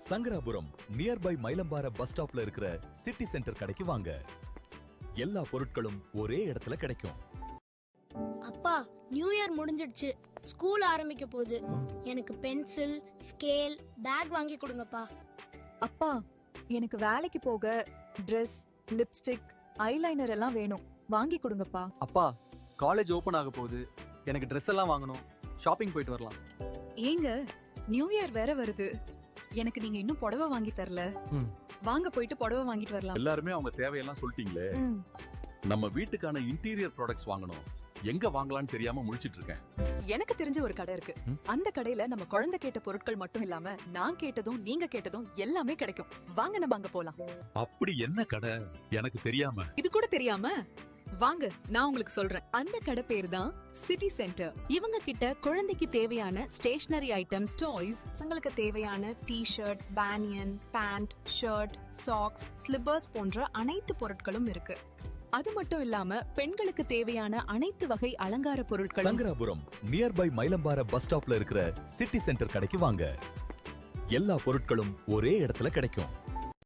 Sankarapuram nearby மயிலம்பார bus ஸ்டாப்ல இருக்கிற city centre கடைக்கு வாங்க. எல்லா பொருட்களும் ஒரே இடத்துல கிடைக்கும். அப்பா, நியூ இயர் முடிஞ்சிடுச்சு, ஸ்கூல் ஆரம்பிக்க போகுது. எனக்கு பென்சில், ஸ்கேல், பேக் வாங்கி கொடுங்கப்பா. அப்பா, எனக்கு வேலைக்கு போக ட்ரெஸ், லிப்ஸ்டிக், ஐலைனர் எல்லாம் வேணும், வாங்கி கொடுங்கப்பா. அப்பா, காலேஜ் ஓபன் ஆக போகுது, எனக்கு ட்ரெஸ் எல்லாம் வாங்கணும், ஷாப்பிங் போயிட்டு வரலாம். ஏங்க, நியூ இயர் வேற வருது, எனக்கு நீங்க இன்னும் புடவை வாங்கி தரல. வாங்க போயிட்டு புடவை வாங்கிட்டு வரலாம். எல்லாருமே அவங்க தேவையெல்லாம் சொல்லிட்டீங்களே. நம்ம வீட்டுக்கான இன்டீரியர் ப்ராடக்ட்ஸ் வாங்கணும், எங்க வாங்கலாம்னு தெரியாம முழிச்சிட்டு இருக்கேன். எனக்கு தெரிஞ்ச ஒரு கடை இருக்கு. அந்த கடையில நம்ம குழந்தை கேட்ட பொருட்கள் மட்டும் இல்லாம நான் கேட்டதும் நீங்க கேட்டதும் எல்லாமே கிடைக்கும். வாங்க நம்ம அங்க போலாம். அப்படி என்ன கடை எனக்கு தெரியாம? இது கூட தெரியாம? வாங்க, நான் உங்களுக்கு சொல்றேன். அந்த கடை பேர் தான் சிட்டி சென்டர். இவங்க கிட்ட குழந்தைக்கு தேவையான ஸ்டேஷனரி ஐட்டம்ஸ், டாய்ஸ், பசங்களுக்கு தேவையான T-shirt, banian, pant, shirt, socks, slippers போன்ற அனைத்து பொருட்களும் இருக்கு. அது மட்டும் இல்லாம பெண்களுக்கு தேவையான அனைத்து வகை அலங்கார பொருட்கள். சங்கராபுரம் நியர்பை மயிலம்பார பஸ் ஸ்டாப்ல இருக்கிற சிட்டி சென்டர் கடைக்கு வாங்க. எல்லா பொருட்களும் ஒரே இடத்துல கிடைக்கும்.